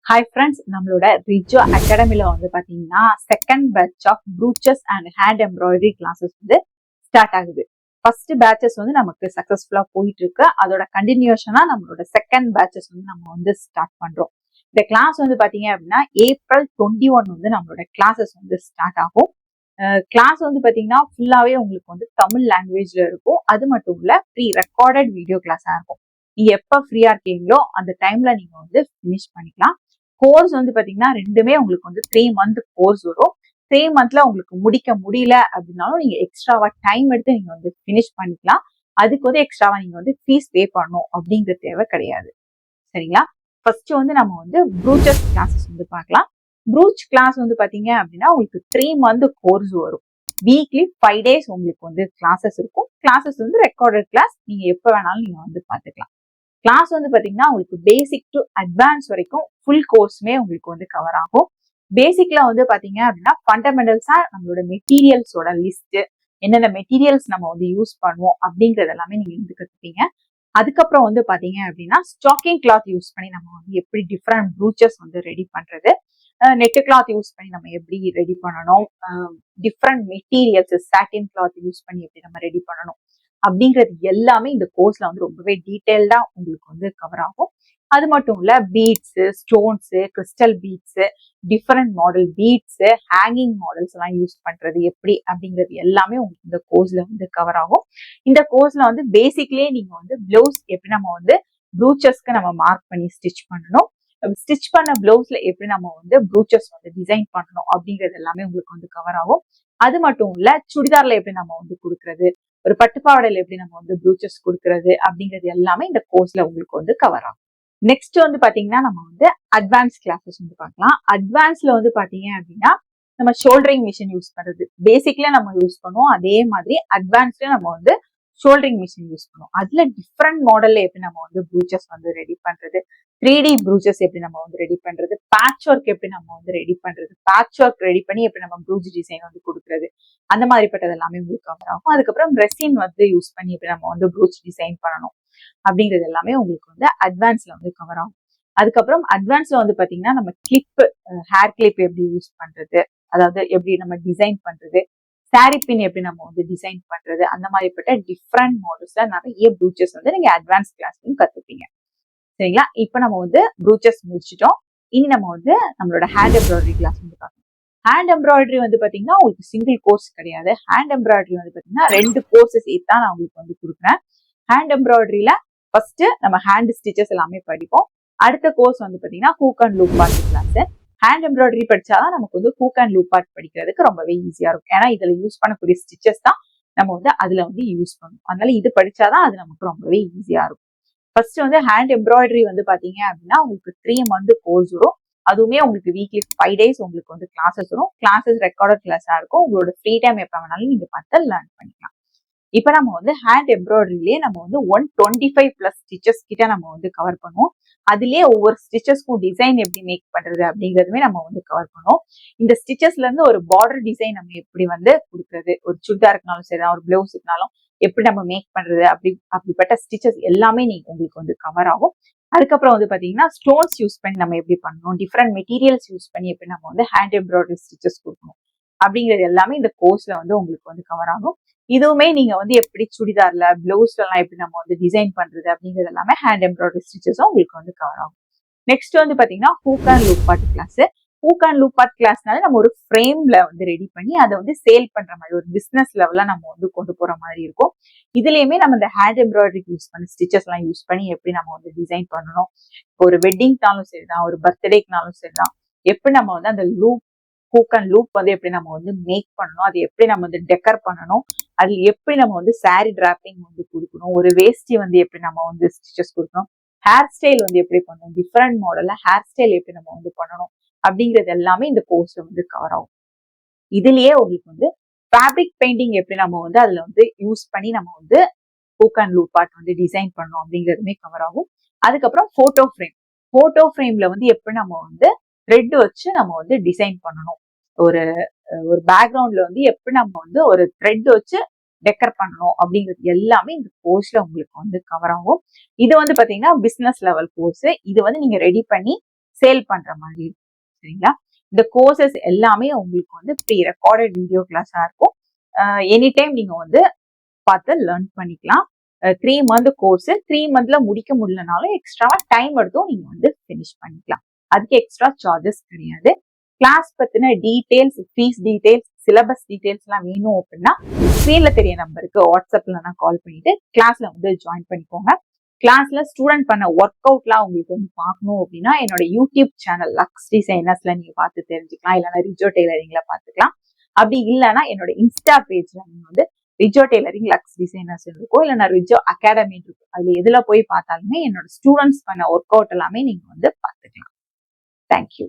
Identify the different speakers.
Speaker 1: Hi friends, நம்மளோட ரிஜோ அகாடமில வந்து பாத்தீங்கன்னா second batch of brooches and hand embroidery classes வந்து ஸ்டார்ட் ஆகுது. ஃபர்ஸ்ட் பேட்சஸ் வந்து நமக்கு சக்சஸ்ஃபுல்லா போயிட்டு இருக்கு. அதோட கண்டினியூஷனா நம்மளோட செகண்ட் பேட்சஸ் வந்து நம்ம வந்து ஸ்டார்ட் பண்றோம். இந்த கிளாஸ் வந்து பாத்தீங்க அப்படின்னா April 21 வந்து நம்மளோட கிளாஸஸ் வந்து ஸ்டார்ட் ஆகும். கிளாஸ் வந்து பாத்தீங்கன்னா ஃபுல்லாவே உங்களுக்கு வந்து தமிழ் லாங்குவேஜ்ல இருக்கும். அது மட்டும் இல்ல ப்ரீ ரெக்கார்டட் வீடியோ கிளாஸா இருக்கும். நீங்க எப்ப ஃப்ரீயா இருக்கீங்களோ அந்த டைம்ல நீங்க வந்து ஃபினிஷ் பண்ணிக்கலாம். கோர்ஸ் வந்து பாத்தீங்கன்னா ரெண்டுமே உங்களுக்கு வந்து 3 மந்த் கோர்ஸ் வரும். 3 மந்த்ல உங்களுக்கு முடிக்க முடியல அப்படின்னாலும் நீங்க எக்ஸ்ட்ராவா டைம் எடுத்து நீங்க வந்து ஃபினிஷ் பண்ணிக்கலாம். அதுக்கு வந்து எக்ஸ்ட்ராவா நீங்க வந்து ஃபீஸ் பே பண்ணணும் அப்படிங்கிற தேவை கிடையாது. சரிங்களா? ஃபர்ஸ்ட் வந்து நம்ம வந்து ப்ரூச்சஸ் கிளாஸஸ் வந்து பார்க்கலாம். ப்ரூச் கிளாஸ் வந்து பாத்தீங்க அப்படின்னா உங்களுக்கு 3 மந்த் கோர்ஸ் வரும். வீக்லி 5 டேஸ் உங்களுக்கு வந்து கிளாஸஸ் இருக்கும். கிளாஸஸ் வந்து ரெக்கார்டட் கிளாஸ். நீங்க எப்ப வேணாலும் நீங்க வந்து பாத்துக்கலாம். கிளாஸ் வந்து பாத்தீங்கன்னா உங்களுக்கு பேசிக் டு அட்வான்ஸ் வரைக்கும் ஃபுல் கோர்ஸுமே உங்களுக்கு வந்து கவர் ஆகும். பேசிக்ல வந்து பாத்தீங்க அப்படின்னா ஃபண்டமெண்டல்ஸா நம்மளோட மெட்டீரியல்ஸோட லிஸ்ட், என்னென்ன மெட்டீரியல்ஸ் நம்ம வந்து யூஸ் பண்ணுவோம் அப்படிங்கறது எல்லாமே நீங்க வந்து கத்துப்பீங்க. அதுக்கப்புறம் வந்து பாத்தீங்க அப்படின்னா ஸ்டாக்கிங் கிளாத் யூஸ் பண்ணி நம்ம வந்து எப்படி டிஃப்ரெண்ட் ப்ரூச்சஸ் வந்து ரெடி பண்றது, நெட் கிளாத் யூஸ் பண்ணி நம்ம எப்படி ரெடி பண்ணணும், டிஃப்ரெண்ட் மெட்டீரியல்ஸ் சாட்டின் கிளாத் யூஸ் பண்ணி எப்படி நம்ம ரெடி பண்ணணும் அப்படிங்கிறது எல்லாமே இந்த கோர்ஸ்ல வந்து ரொம்பவே டீடைல்டா உங்களுக்கு வந்து கவர் ஆகும். அது மட்டும் இல்ல beads, stones, crystal beads, different model beads, hanging models எல்லாம் யூஸ் பண்றது எப்படி அப்படிங்கிறது எல்லாமே உங்களுக்கு இந்த கோர்ஸ்ல வந்து கவர் ஆகும். இந்த கோர்ஸ்ல வந்து பேசிக்லயே நீங்க வந்து பிளவுஸ் எப்படி நம்ம வந்து ப்ரூச்சஸ்க்கு நம்ம மார்க் பண்ணி ஸ்டிச் பண்ணணும், ஸ்டிச் பண்ண பிளவுஸ்ல எப்படி நம்ம வந்து ப்ரூச்சஸ் வந்து டிசைன் பண்ணணும் அப்படிங்கிறது எல்லாமே உங்களுக்கு வந்து கவர் ஆகும். அது மட்டும் இல்ல சுடிதார்ல எப்படி நம்ம வந்து கொடுக்கறது, ஒரு பட்டுப்பாவடையில எப்படி நம்ம வந்து ப்ரூச்சஸ் கொடுக்கறது அப்படிங்கிறது எல்லாமே இந்த கோர்ஸ்ல உங்களுக்கு வந்து கவர் ஆகும். நெக்ஸ்ட் வந்து பாத்தீங்கன்னா நம்ம வந்து அட்வான்ஸ் கிளாஸஸ் வந்து பார்க்கலாம். அட்வான்ஸ்ல வந்து பாத்தீங்க அப்படின்னா நம்ம ஷோல்டரிங் மிஷின் யூஸ் பண்றது பேசிக்ல நம்ம யூஸ் பண்ணுவோம். அதே மாதிரி அட்வான்ஸ்ல நம்ம வந்து ஷோல்டரிங் மிஷின் யூஸ் பண்ணுவோம். அதுல டிஃப்ரெண்ட் மாடல்ல எப்படி நம்ம வந்து ப்ரூச்சஸ் வந்து ரெடி பண்றது, 3D ப்ரூச்சஸ் எப்படி நம்ம வந்து ரெடி பண்றது, பேட்ச் ஒர்க் எப்படி நம்ம வந்து ரெடி பண்றது, பேட்ச் ஒர்க் ரெடி பண்ணி எப்படி நம்ம ப்ரூச் டிசைன் வந்து கொடுக்கறது, அந்த மாதிரிப்பட்டது எல்லாமே உங்களுக்கு கவர் ஆகும். அதுக்கப்புறம் ரெசின் வந்து யூஸ் பண்ணி எப்படி நம்ம வந்து ப்ரூச் டிசைன் பண்ணணும் அப்படிங்கிறது எல்லாமே உங்களுக்கு வந்து அட்வான்ஸ்ல வந்து கவர் ஆகும். அதுக்கப்புறம் அட்வான்ஸ்ல வந்து பாத்தீங்கன்னா நம்ம கிளிப், ஹேர் கிளிப் எப்படி யூஸ் பண்றது, அதாவது எப்படி நம்ம டிசைன் பண்றது, சாரி பின் எப்படி நம்ம வந்து டிசைன் பண்றது, அந்த மாதிரிப்பட்ட டிஃப்ரெண்ட் மாடல்ஸ்ல நிறைய ப்ரூச்சஸ் வந்து நீங்க அட்வான்ஸ் கிளாஸ்லயும் கத்துப்பீங்க. சரிங்களா? இப்ப நம்ம வந்து ப்ரூச்சஸ் முடிச்சிட்டோம். இனி நம்ம வந்து நம்மளோட ஹேண்ட் எம்ப்ராய்டரி கிளாஸ் வந்து பார்க்கணும். ஹேண்ட் எம்ப்ராய்டரி வந்து பாத்தீங்கன்னா உங்களுக்கு சிங்கிள் கோர்ஸ் கிடையாது. ஹேண்ட் எம்ப்ராய்டரி வந்து பாத்தீங்கன்னா 2 கோர்சஸ் தான் நான் உங்களுக்கு வந்து கொடுக்குறேன். ஹேண்ட் எம்ப்ராய்டரியில ஃபர்ஸ்ட் நம்ம ஹேண்ட் ஸ்டிச்சஸ் எல்லாமே படிப்போம். அடுத்த கோர்ஸ் வந்து பாத்தீங்கன்னா hook and loop part class. Hand embroidery படிச்சாதான் நமக்கு வந்து ஹூக் அண்ட் லூப் பார்ட் படிக்கிறதுக்கு ரொம்பவே ஈஸியா இருக்கும். ஏன்னா இதுல யூஸ் பண்ணக்கூடிய ஸ்டிச்சஸ் தான் நம்ம வந்து அதுல வந்து யூஸ் பண்ணுவோம். அதனால இது படிச்சாதான் அது நமக்கு ரொம்பவே ஈஸியா இருக்கும். ஃபர்ஸ்ட் வந்து ஹேண்ட் எம்ப்ராய்டரி வந்து பாத்தீங்க அப்படின்னா உங்களுக்கு 3 மந்த் கோர்ஸ் வரும். அதுவுமே உங்களுக்கு வீக்லி 5 டேஸ் உங்களுக்கு வந்து கிளாஸஸ் வரும். கிளாஸஸ் ரெக்கார்டட் கிளாஸா இருக்கும். உங்களோட ஃப்ரீ டைம் எப்ப வேணாலும் நீங்க பார்த்து லேர்ன் பண்ணிக்கலாம். இப்ப நம்ம வந்து ஹேண்ட் எம்ப்ராய்டரிலேயே நம்ம வந்து 125 பிளஸ் ஸ்டிச்சஸ் கிட்ட நம்ம வந்து கவர் பண்ணுவோம். அதுலயே ஒவ்வொரு ஸ்டிச்சஸ்க்கும் டிசைன் எப்படி மேக் பண்றது அப்படிங்கறதுமே நம்ம வந்து கவர் பண்ணுவோம். இந்த ஸ்டிச்சஸ்ல இருந்து ஒரு பார்டர் டிசைன் நம்ம எப்படி வந்து கொடுக்கறது, ஒரு சுடிதாருக்குனாலும் சரி, ஒரு பிளவுஸுக்குனாலும் எப்படி நம்ம மேக் பண்றது, அப்படிப்பட்ட ஸ்டிச்சஸ் எல்லாமே நீங்க உங்களுக்கு வந்து கவர் ஆகும். அதுக்கப்புறம் வந்து பாத்தீங்கன்னா ஸ்டோன்ஸ் யூஸ் பண்ணி நம்ம எப்படி பண்ணணும், டிஃப்ரெண்ட் மெட்டீரியல்ஸ் யூஸ் பண்ணி எப்படி நம்ம வந்து ஹேண்ட் எம்ப்ராய்டரி ஸ்டிச்சஸ் கொடுக்கணும் அப்படிங்கிறது எல்லாமே இந்த கோர்ஸ்ல வந்து உங்களுக்கு வந்து கவர் ஆகும். இதுவுமே நீங்க வந்து எப்படி சுடிதார்ல பிளவுஸ்ல எல்லாம் எப்படி நம்ம வந்து டிசைன் பண்றது அப்படிங்கிறது எல்லாமே ஹேண்ட் எம்ப்ராய்டரி ஸ்டிச்சஸும் உங்களுக்கு வந்து கவர் ஆகும். நெக்ஸ்ட் வந்து பாத்தீங்கன்னா hook and loop part class. Hook and loop part கிளாஸ்னால நம்ம ஒரு ஃப்ரேம்ல வந்து ரெடி பண்ணி அதை வந்து சேல் பண்ற மாதிரி ஒரு பிசினஸ் லெவல்ல நம்ம வந்து கொண்டு போற மாதிரி இருக்கும். இதுலயுமே நம்ம இந்த ஹேண்ட் எம்ப்ராய்டரி யூஸ் பண்ணி ஸ்டிச்சஸ் எல்லாம் யூஸ் பண்ணி எப்படி நம்ம வந்து டிசைன் பண்ணணும், ஒரு வெட்டிங்னாலும் சரிதான், ஒரு பர்த்டேக்குனாலும் சரிதான், எப்படி நம்ம வந்து அந்த லூப் ஹூக் அண்ட் லூப் வந்து எப்படி நம்ம வந்து மேக் பண்ணணும், அது எப்படி நம்ம வந்து டெக்கர் பண்ணணும், அது எப்படி நம்ம வந்து சாரி டிராப்பிங் வந்து கொடுக்கணும், ஒரு வேஷ்டி வந்து எப்படி நம்ம வந்து ஸ்டிச்சஸ் கொடுக்கணும், ஹேர் ஸ்டைல் வந்து எப்படி பண்ணணும், டிஃப்ரெண்ட் மாடல்ல ஹேர் ஸ்டைல் எப்படி நம்ம வந்து பண்ணணும் அப்படிங்கிறது எல்லாமே இந்த கோர்ஸ்ல வந்து கவர் ஆகும். இதுலயே உங்களுக்கு வந்து ஃபேப்ரிக் பெயிண்டிங் எப்படி நம்ம வந்து அதுல வந்து யூஸ் பண்ணி நம்ம வந்து ஹூக் அண்ட் லூப் பார்ட் வந்து டிசைன் பண்ணணும் அப்படிங்கிறதுமே கவர் ஆகும். அதுக்கப்புறம் போட்டோ ஃப்ரேம்ல வந்து எப்படி நம்ம வந்து த்ரெட் வச்சு நம்ம வந்து டிசைன் பண்ணணும், ஒரு பேக்ரவுண்ட்ல வந்து எப்படி நம்ம வந்து ஒரு த்ரெட் வச்சு டெக்கர் பண்ணணும் அப்படிங்கிறது எல்லாமே இந்த கோர்ஸ்ல உங்களுக்கு வந்து கவர் ஆகும். இது வந்து பாத்தீங்கன்னா பிசினஸ் லெவல் கோர்ஸ். இது வந்து நீங்க ரெடி பண்ணி சேல் பண்ற மாதிரி இருக்கும். சரிங்களா? இந்த கோர்சஸ் எல்லாமே உங்களுக்கு வந்து ப்ரீ ரெக்கார்டட் வீடியோ கிளாஸா இருக்கும். எனி டைம் நீங்க வந்து பார்த்து லேர்ன் பண்ணிக்கலாம். 3 மந்த் கோர்ஸ் 3 மந்த்ல முடிக்க முடியலனாலும் எக்ஸ்ட்ரா டைம் எடுத்தும் நீங்க வந்து ஃபினிஷ் பண்ணிக்கலாம். அதுக்கு எக்ஸ்ட்ரா சார்ஜஸ் கிடையாது. கிளாஸ் பத்தின details, fees details, syllabus details எல்லாம் வேணும் அப்படின்னா ஸ்கிரீன்ல தெரிய நம்பருக்கு வாட்ஸ்அப்ல நான் கால் பண்ணிட்டு கிளாஸ்ல வந்து ஜாயின் பண்ணிக்கோங்க. கிளாஸ்ல ஸ்டூடெண்ட் பண்ண ஒர்க் அவுட்லாம் உங்களுக்கு வந்து பார்க்கணும் அப்படின்னா என்னோட யூடியூப் சேனல் லக்ஸ் டிசைனர்ஸ்ல நீங்க பார்த்து தெரிஞ்சுக்கலாம். இல்லைன்னா ரிஜோ டெய்லரிங்ல பார்த்துக்கலாம். அப்படி இல்லைன்னா என்னோட இன்ஸ்டா பேஜ்ல நீங்க வந்து ரிஜோ டெய்லரிங் லக்ஸ் டிசைனர்ஸ் இருக்கும், இல்லைன்னா ரிஜோ அகாடமி இருக்கும். அதுல எதுல போய் பார்த்தாலுமே என்னோட ஸ்டூடெண்ட்ஸ் பண்ண ஒர்க் அவுட் எல்லாமே நீங்க வந்து பார்த்துக்கலாம். தேங்க்யூ.